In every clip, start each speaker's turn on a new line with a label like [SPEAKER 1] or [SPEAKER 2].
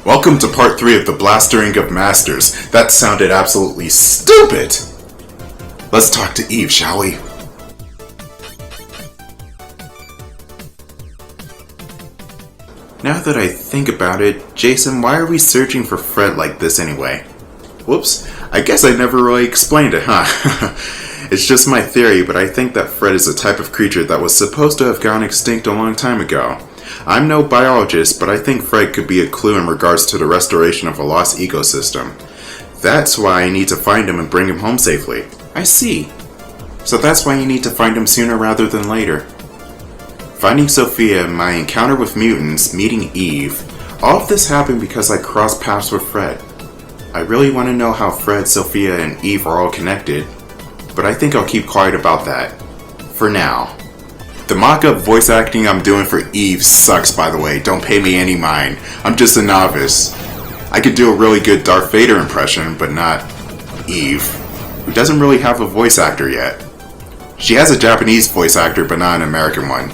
[SPEAKER 1] Welcome to part 3 of the Blastering of Masters. That sounded absolutely stupid! Let's talk to Eve, shall we? Now that I think about it, Jason, why are we searching for Fred like this anyway? Whoops, I guess I never really explained it, huh? It's just my theory, but I think that Fred is a type of creature that was supposed to have gone extinct a long time ago. I'm no biologist, but I think Fred could be a clue in regards to the restoration of a lost ecosystem. That's why I need to find him and bring him home safely. I see. So that's why you need to find him sooner rather than later. Finding Sophia, my encounter with mutants, meeting Eve, all of this happened because I crossed paths with Fred. I really want to know how Fred, Sophia, and Eve are all connected, but I think I'll keep quiet about that. For now. The mock-up voice acting I'm doing for Eve sucks, by the way, don't pay me any mind. I'm just a novice. I could do a really good Darth Vader impression, but not Eve, who doesn't really have a voice actor yet. She has a Japanese voice actor, but not an American one.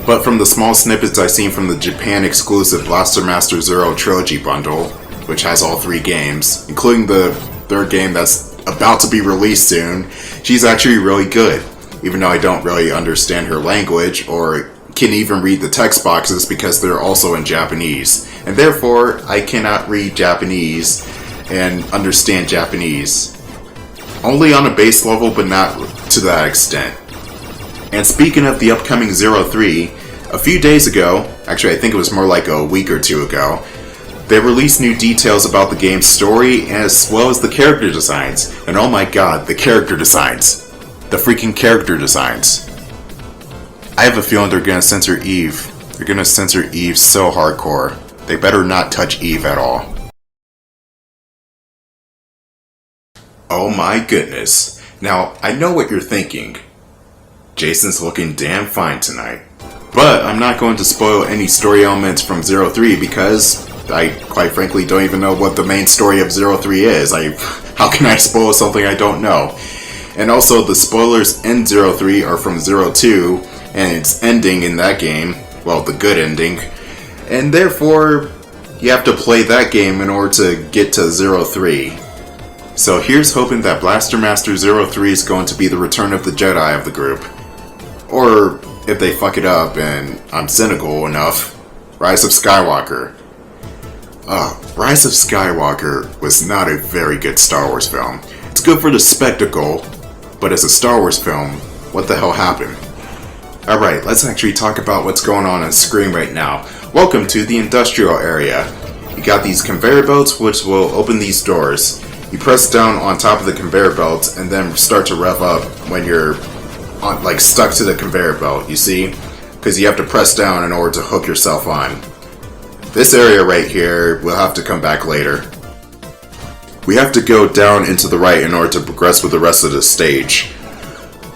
[SPEAKER 1] But from the small snippets I've seen from the Japan-exclusive Blaster Master Zero Trilogy bundle, which has all 3 games, including the 3rd game that's about to be released soon, she's actually really good. Even though I don't really understand her language, or can even read the text boxes because they're also in Japanese. And therefore, I cannot read Japanese and understand Japanese. Only on a base level, but not to that extent. And speaking of the upcoming 03, a few days ago, actually I think it was more like a week or 2 ago, they released new details about the game's story as well as the character designs. And oh my god, the character designs. The freaking character designs. I have a feeling they're gonna censor Eve. They're gonna censor Eve so hardcore. They better not touch Eve at all. Oh my goodness. Now, I know what you're thinking. Jason's looking damn fine tonight. But I'm not going to spoil any story elements from 03 because I quite frankly don't even know what the main story of 03 is. How can I spoil something I don't know? And also, the spoilers in 03 are from 02, and its ending in that game, well, the good ending, and therefore, you have to play that game in order to get to 03. So here's hoping that Blaster Master 03 is going to be the return of the Jedi of the group. Or, if they fuck it up and I'm cynical enough, Rise of Skywalker. Rise of Skywalker was not a very good Star Wars film. It's good for the spectacle, but as a Star Wars film, what the hell happened? Alright, let's actually talk about what's going on screen right now. Welcome to the industrial area. You got these conveyor belts which will open these doors. You press down on top of the conveyor belts and then start to rev up when you're stuck to the conveyor belt, you see? Because you have to press down in order to hook yourself on. This area right here will have to come back later. We have to go down into the right in order to progress with the rest of the stage.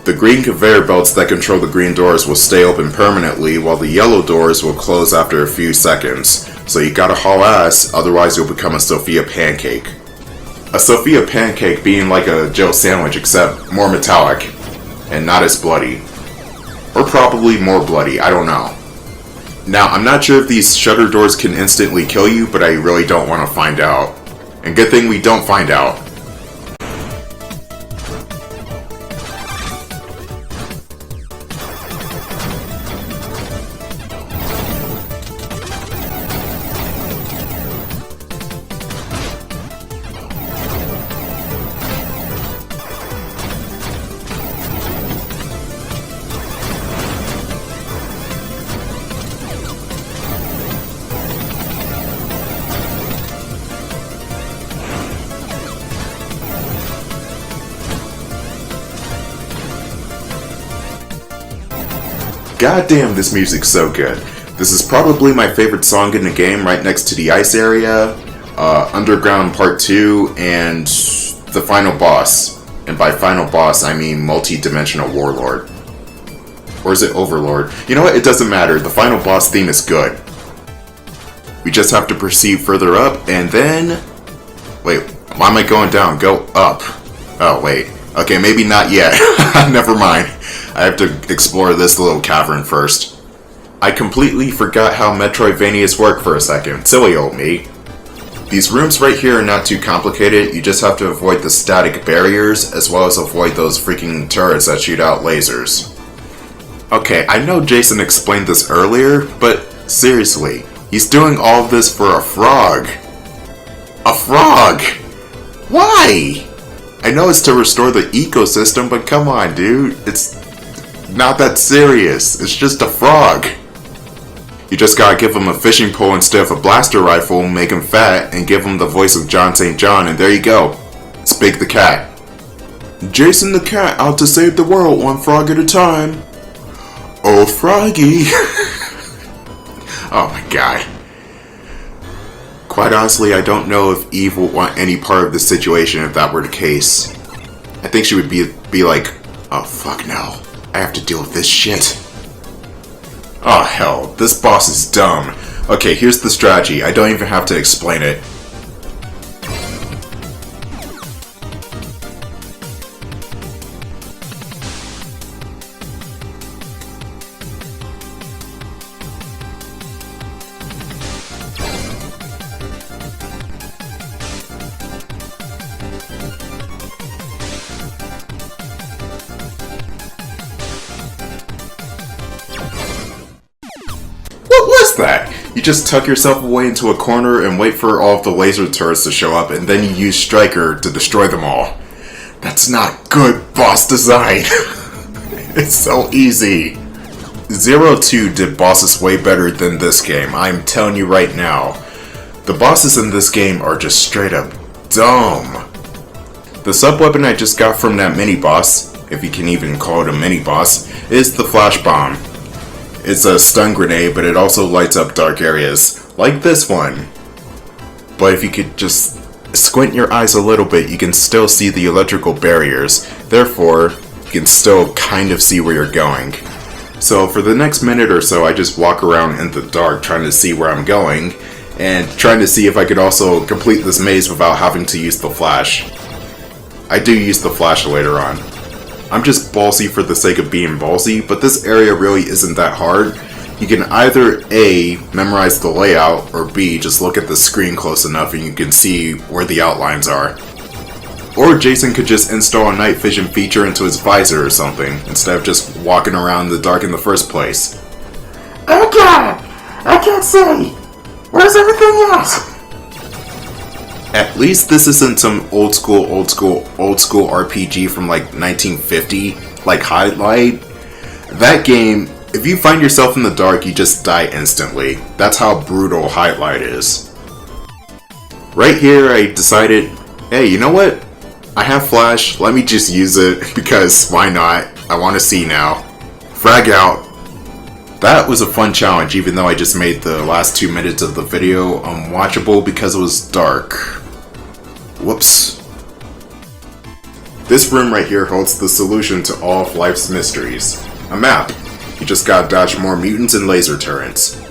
[SPEAKER 1] The green conveyor belts that control the green doors will stay open permanently, while the yellow doors will close after a few seconds. So you gotta haul ass, otherwise you'll become a Sophia pancake. A Sophia pancake being like a Joe sandwich, except more metallic, and not as bloody. Or probably more bloody, I don't know. Now, I'm not sure if these shutter doors can instantly kill you, but I really don't want to find out. And good thing we don't find out. God damn, this music's so good. This is probably my favorite song in the game, right next to the ice area, Underground Part 2, and the final boss. And by final boss, I mean multi-dimensional warlord. Or is it overlord? You know what, it doesn't matter, the final boss theme is good. We just have to proceed further up, and then... Wait, why am I going down? Go up. Oh, wait. Okay, maybe not yet. Never mind. I have to explore this little cavern first. I completely forgot how Metroidvanias work for a second. Silly old me. These rooms right here are not too complicated. You just have to avoid the static barriers, as well as avoid those freaking turrets that shoot out lasers. Okay, I know Jason explained this earlier, but seriously, he's doing all of this for a frog. A frog! Why? I know it's to restore the ecosystem, but come on, dude. It's not that serious. It's just a frog. You just gotta give him a fishing pole instead of a blaster rifle, make him fat, and give him the voice of John St. John, and there you go. Speak the cat. Jason the cat out to save the world, one frog at a time. Oh, Froggy. Oh my god. Quite honestly, I don't know if Eve will want any part of this situation if that were the case. I think she would be like, oh fuck no, I have to deal with this shit. Oh hell, this boss is dumb. Okay, here's the strategy. I don't even have to explain it. What was that? You just tuck yourself away into a corner and wait for all of the laser turrets to show up, and then you use Striker to destroy them all. That's not good boss design. It's so easy. 0-2 did bosses way better than this game, I'm telling you right now. The bosses in this game are just straight up dumb. The sub-weapon I just got from that mini-boss, if you can even call it a mini-boss, is the Flash Bomb. It's a stun grenade, but it also lights up dark areas, like this one. But if you could just squint your eyes a little bit, you can still see the electrical barriers. Therefore, you can still kind of see where you're going. So for the next minute or so, I just walk around in the dark trying to see where I'm going, and trying to see if I could also complete this maze without having to use the flash. I do use the flash later on. I'm just ballsy for the sake of being ballsy, but this area really isn't that hard. You can either A, memorize the layout, or B, just look at the screen close enough and you can see where the outlines are. Or Jason could just install a night vision feature into his visor or something, instead of just walking around in the dark in the first place. Okay! I can't see! Where's everything else? At least this isn't some old school RPG from like 1950, like Highlight. That game, if you find yourself in the dark, you just die instantly. That's how brutal Highlight is. Right here, I decided, hey, you know what? I have flash, let me just use it, because why not? I want to see now. Frag out. That was a fun challenge, even though I just made the last 2 minutes of the video unwatchable because it was dark. Whoops. This room right here holds the solution to all of life's mysteries. A map. You just gotta dodge more mutants and laser turrets.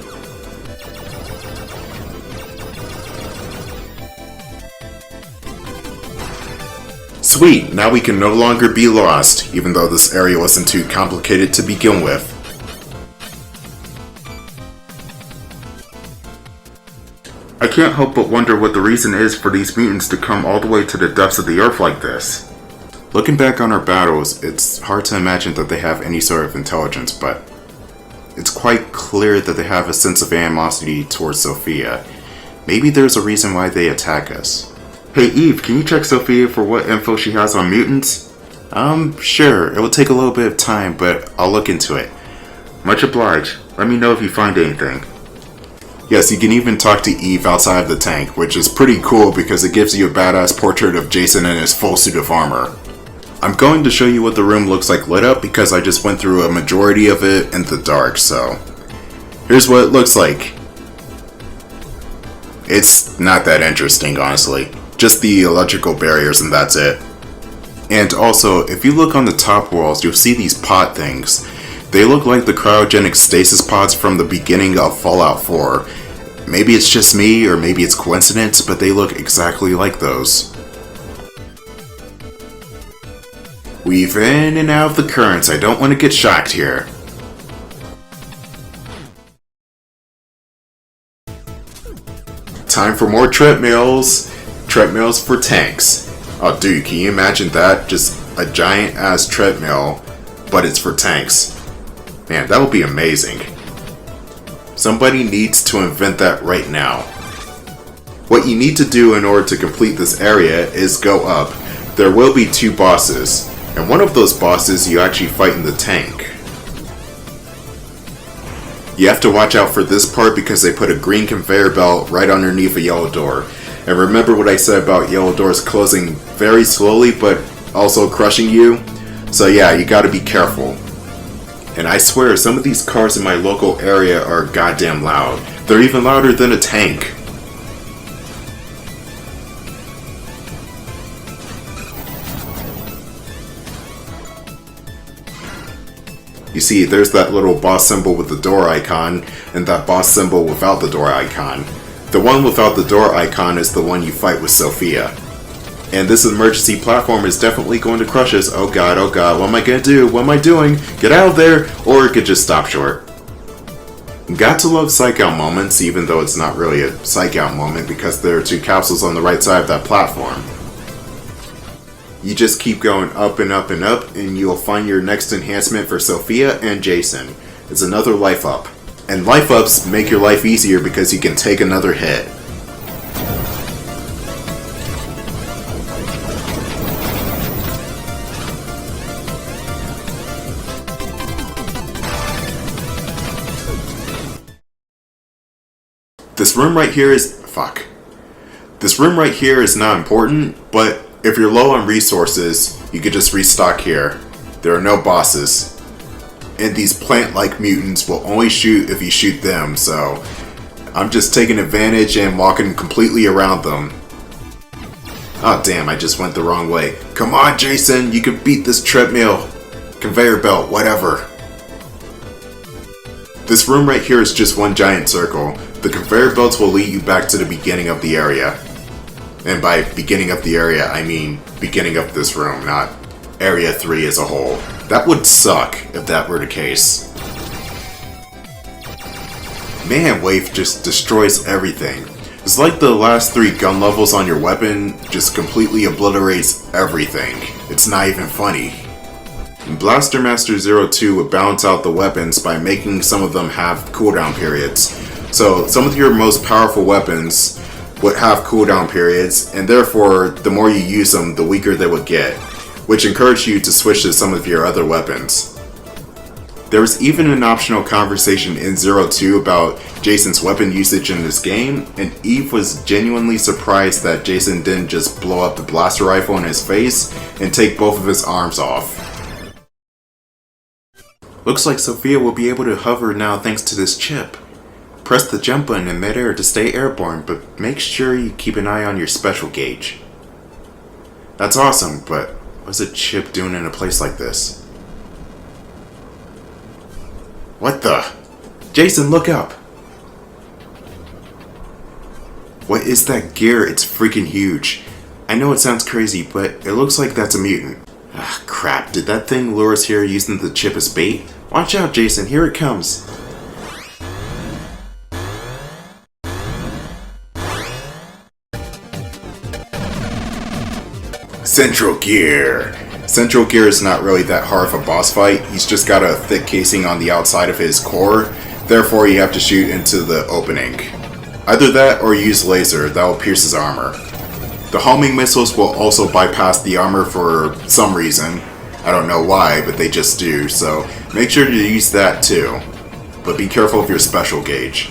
[SPEAKER 1] Sweet, now we can no longer be lost, even though this area wasn't too complicated to begin with. I can't help but wonder what the reason is for these mutants to come all the way to the depths of the earth like this. Looking back on our battles, it's hard to imagine that they have any sort of intelligence, but it's quite clear that they have a sense of animosity towards SOPHIA. Maybe there's a reason why they attack us. Hey Eve, can you check SOPHIA for what info she has on mutants? Sure, it will take a little bit of time, but I'll look into it. Much obliged. Let me know if you find anything. Yes, you can even talk to Eve outside of the tank, which is pretty cool because it gives you a badass portrait of Jason in his full suit of armor. I'm going to show you what the room looks like lit up because I just went through a majority of it in the dark, so here's what it looks like. It's not that interesting, honestly. Just the electrical barriers and that's it. And also, if you look on the top walls, you'll see these pod things. They look like the cryogenic stasis pods from the beginning of Fallout 4. Maybe it's just me, or maybe it's coincidence, but they look exactly like those. Weave in and out of the currents. I don't want to get shocked here. Time for more treadmills. Treadmills for tanks. Oh dude, can you imagine that? Just a giant ass treadmill, but it's for tanks. Man, that would be amazing. Somebody needs to invent that right now. What you need to do in order to complete this area is go up. There will be 2 bosses, and one of those bosses you actually fight in the tank. You have to watch out for this part because they put a green conveyor belt right underneath a yellow door. And remember what I said about yellow doors closing very slowly but also crushing you? So yeah, you gotta be careful. And I swear, some of these cars in my local area are goddamn loud. They're even louder than a tank. You see, there's that little boss symbol with the door icon, and that boss symbol without the door icon. The one without the door icon is the one you fight with SOPHIA. And this emergency platform is definitely going to crush us. Oh god, what am I gonna do? What am I doing? Get out of there! Or it could just stop short. Got to love psych out moments, even though it's not really a psych out moment because there are 2 capsules on the right side of that platform. You just keep going up and up and up, and you'll find your next enhancement for SOPHIA and Jason. It's another life up. And life ups make your life easier because you can take another hit. This room right here is... fuck. This room right here is not important, but if you're low on resources, you could just restock here. There are no bosses. And these plant-like mutants will only shoot if you shoot them, so I'm just taking advantage and walking completely around them. Oh damn, I just went the wrong way. Come on Jason, you can beat this treadmill, conveyor belt, whatever. This room right here is just one giant circle. The conveyor belts will lead you back to the beginning of the area. And by beginning of the area, I mean beginning of this room, not Area 3 as a whole. That would suck if that were the case. Man, Wave just destroys everything. It's like the last 3 gun levels on your weapon just completely obliterates everything. It's not even funny. Blaster Master 02 would balance out the weapons by making some of them have cooldown periods. So some of your most powerful weapons would have cooldown periods, and therefore the more you use them, the weaker they would get, which encouraged you to switch to some of your other weapons. There was even an optional conversation in 02 about Jason's weapon usage in this game, and Eve was genuinely surprised that Jason didn't just blow up the blaster rifle in his face and take both of his arms off. Looks like SOPHIA will be able to hover now thanks to this chip. Press the jump button in midair to stay airborne, but make sure you keep an eye on your special gauge. That's awesome, but what's a chip doing in a place like this? What the? Jason, look up! What is that gear? It's freaking huge. I know it sounds crazy, but it looks like that's a mutant. Ah, crap. Did that thing lure us here using the chip as bait? Watch out, Jason. Here it comes. Central Gear. Central Gear is not really that hard of a boss fight. He's just got a thick casing on the outside of his core. Therefore, you have to shoot into the opening. Either that or use laser that will pierce his armor. The homing missiles will also bypass the armor for some reason. I don't know why, but they just do, so make sure to use that too. But be careful of your special gauge.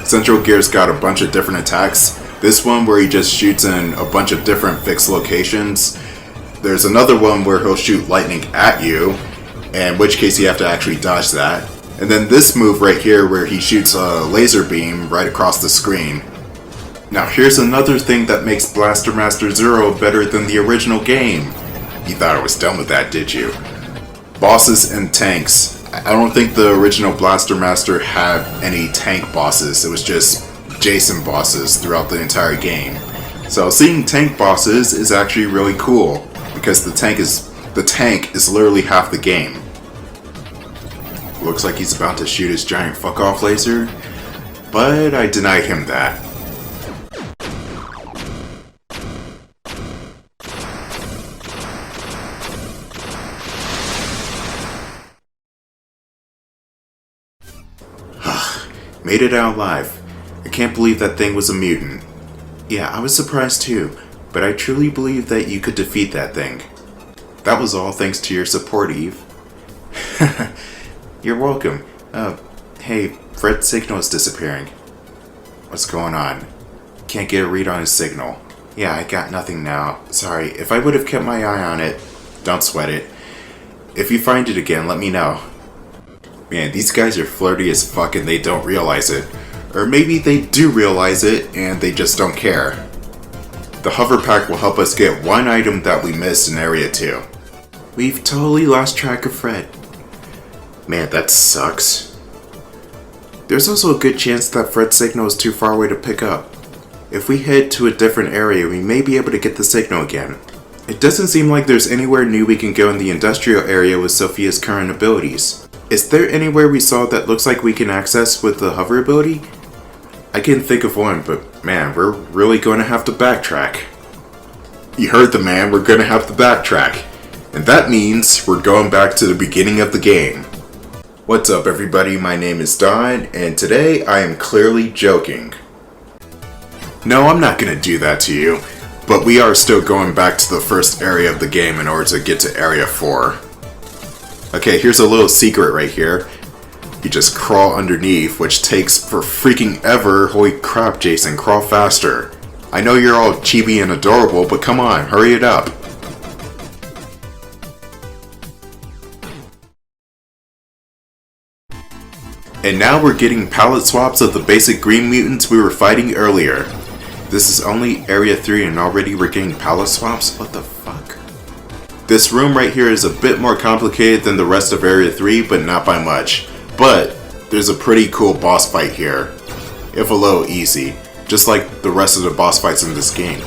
[SPEAKER 1] Central Gear's got a bunch of different attacks. This one where he just shoots in a bunch of different fixed locations. There's another one where he'll shoot lightning at you, in which case you have to actually dodge that. And then this move right here where he shoots a laser beam right across the screen. Now here's another thing that makes Blaster Master Zero better than the original game. You thought I was done with that, did you? Bosses and tanks. I don't think the original Blaster Master had any tank bosses. It was just Jason bosses throughout the entire game. So seeing tank bosses is actually really cool because the tank is The tank is literally half the game. Looks like he's about to shoot his giant fuck-off laser, but I denied him that. Made it out alive. I can't believe that thing was a mutant. Yeah, I was surprised too, but I truly believe that you could defeat that thing. That was all thanks to your support, Eve. You're welcome. Hey, Fred's signal is disappearing. What's going on? Can't get a read on his signal. Yeah, I got nothing now. Sorry, if I would have kept my eye on it, don't sweat it. If you find it again, let me know. Man, these guys are flirty as fuck and they don't realize it. Or maybe they do realize it and they just don't care. The hover pack will help us get one item that we missed in Area 2. We've totally lost track of Fred. Man, that sucks. There's also a good chance that Fred's signal is too far away to pick up. If we head to a different area, we may be able to get the signal again. It doesn't seem like there's anywhere new we can go in the industrial area with Sophia's current abilities. Is there anywhere we saw that looks like we can access with the hover ability? I can't think of one, but man, we're really going to have to backtrack. You heard the man, we're going to have to backtrack. And that means we're going back to the beginning of the game. What's up everybody, my name is Don, and today I am clearly joking. No, I'm not going to do that to you, but we are still going back to the first area of the game in order to get to Area 4. Okay, here's a little secret right here. You just crawl underneath, which takes for freaking ever. Holy crap, Jason, crawl faster. I know you're all chibi and adorable, but come on, hurry it up. And now we're getting palette swaps of the basic green mutants we were fighting earlier. This is only Area 3 and already we're getting palette swaps? What the fuck? This room right here is a bit more complicated than the rest of Area 3, but not by much. But there's a pretty cool boss fight here, if a little easy, just like the rest of the boss fights in this game.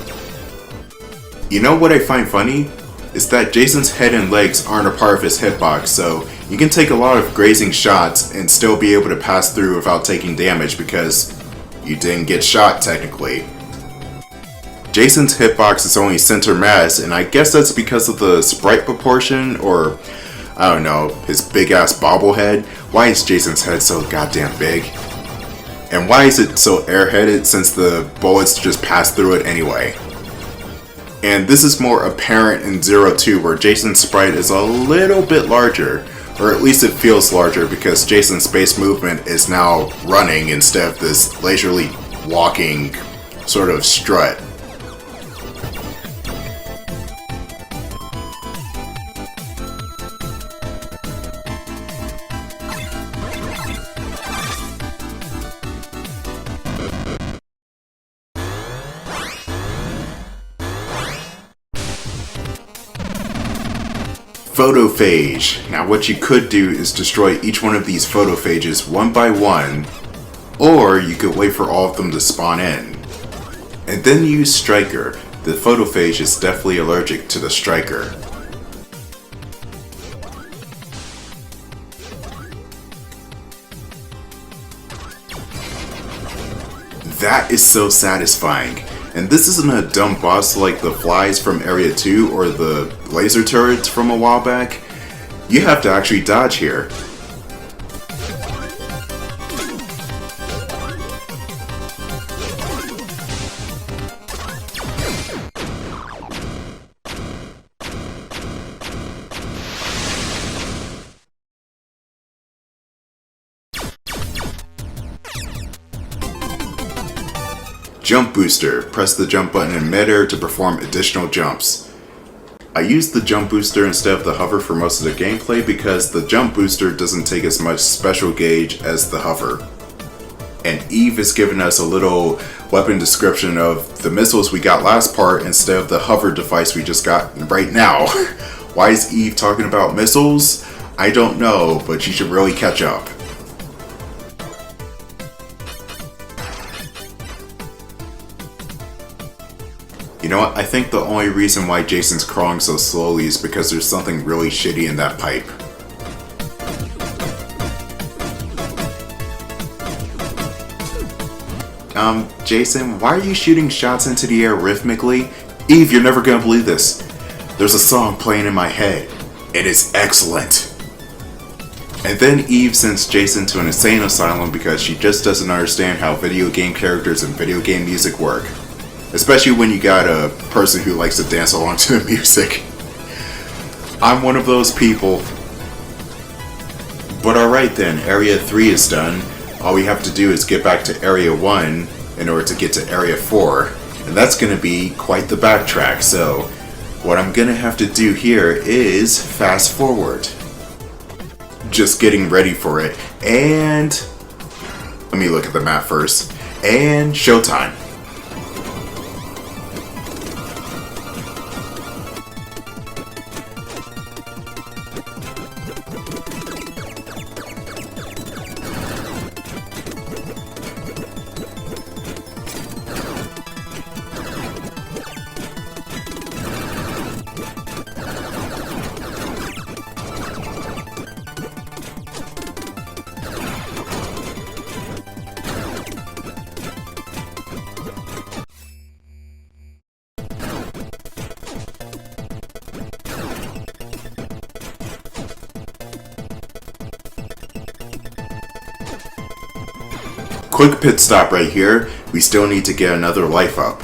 [SPEAKER 1] You know what I find funny? Is that Jason's head and legs aren't a part of his hitbox, so you can take a lot of grazing shots and still be able to pass through without taking damage because you didn't get shot technically. Jason's hitbox is only center mass, and I guess that's because of the sprite proportion, or I don't know, his big ass bobblehead. Why is Jason's head so goddamn big? And why is it so airheaded since the bullets just pass through it anyway? And this is more apparent in 0-2 where Jason's sprite is a little bit larger, or at least it feels larger because Jason's space movement is now running instead of this leisurely walking sort of strut. Photophage. Now what you could do is destroy each one of these photophages one by one, or you could wait for all of them to spawn in. And then use Striker. The photophage is definitely allergic to the Striker. That is so satisfying. And this isn't a dumb boss like the flies from Area 2 or the laser turrets from a while back. You have to actually dodge here. Jump booster. Press the jump button in midair to perform additional jumps. I used the jump booster instead of the hover for most of the gameplay because the jump booster doesn't take as much special gauge as the hover. And Eve is giving us a little weapon description of the missiles we got last part instead of the hover device we just got right now. Why is Eve talking about missiles? I don't know, but you should really catch up. You You know what? I think the only reason why Jason's crawling so slowly is because there's something really shitty in that pipe. Jason, why are you shooting shots into the air rhythmically? Eve, you're never gonna believe this. There's a song playing in my head. It is excellent. And then Eve sends Jason to an insane asylum because she just doesn't understand how video game characters and video game music work. Especially when you got a person who likes to dance along to the music. I'm one of those people. But alright then, Area 3 is done. All we have to do is get back to Area 1 in order to get to Area 4. And that's going to be quite the backtrack, so what I'm going to have to do here is fast forward. Just getting ready for it. And let me look at the map first. And showtime. Quick pit stop right here. We still need to get another life up.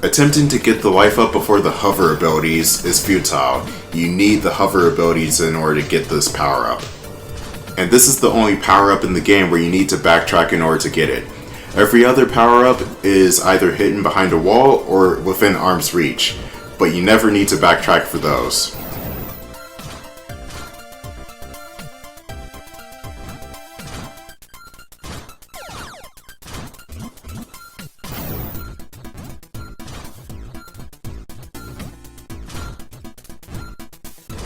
[SPEAKER 1] Attempting to get the life up before the hover abilities is futile. You need the hover abilities in order to get this power up. And this is the only power up in the game where you need to backtrack in order to get it. Every other power up is either hidden behind a wall or within arm's reach, but you never need to backtrack for those.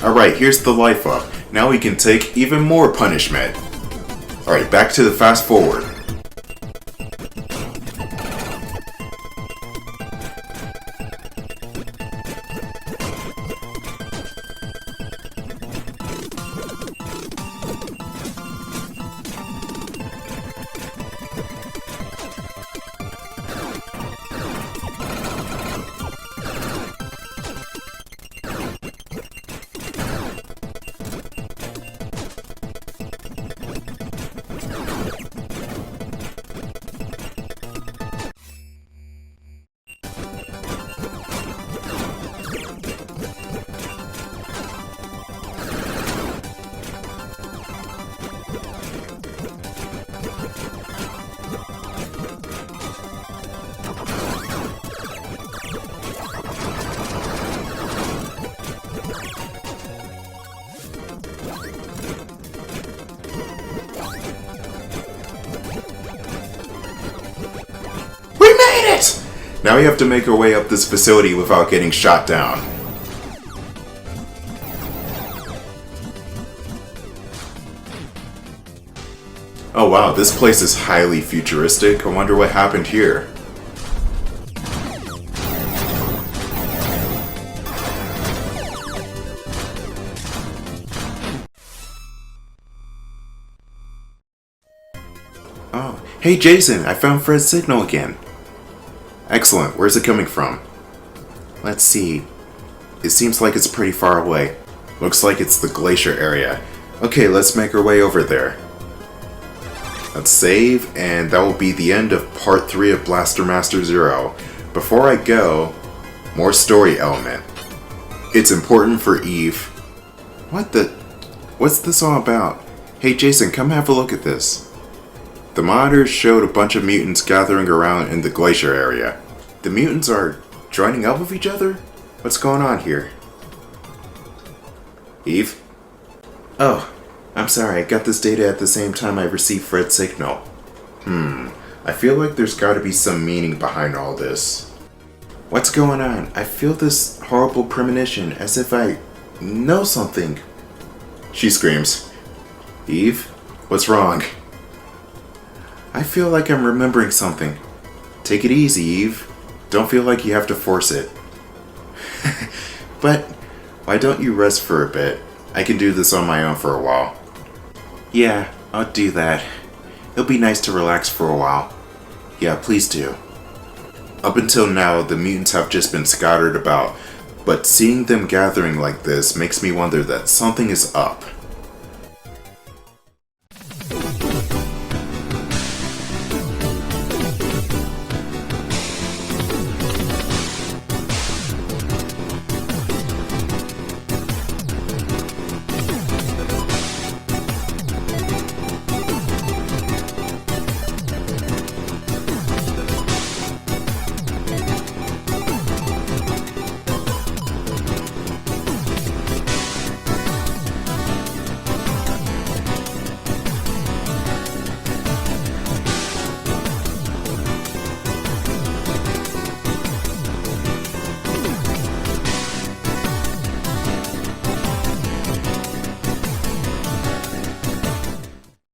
[SPEAKER 1] Alright, here's the life up. Now we can take even more punishment. Alright, back to the fast forward. Now we have to make our way up this facility without getting shot down. Oh wow, this place is highly futuristic. I wonder what happened here. Oh, hey Jason, I found Fred's signal again. Excellent, where's it coming from? Let's see. It seems like it's pretty far away. Looks like it's the glacier area. Okay, let's make our way over there. Let's save, and that will be the end of part 3 of Blaster Master Zero. Before I go, more story element. It's important for Eve. What's this all about? Hey Jason, come have a look at this. The monitors showed a bunch of mutants gathering around in the glacier area. The mutants are joining up with each other? What's going on here? Eve? Oh, I'm sorry, I got this data at the same time I received Fred's signal. I feel like there's gotta be some meaning behind all this. What's going on? I feel this horrible premonition, as if I know something. She screams. Eve? What's wrong? I feel like I'm remembering something. Take it easy, Eve. Don't feel like you have to force it. But why don't you rest for a bit? I can do this on my own for a while. Yeah, I'll do that. It'll be nice to relax for a while. Yeah, please do. Up until now, the mutants have just been scattered about, but seeing them gathering like this makes me wonder that something is up.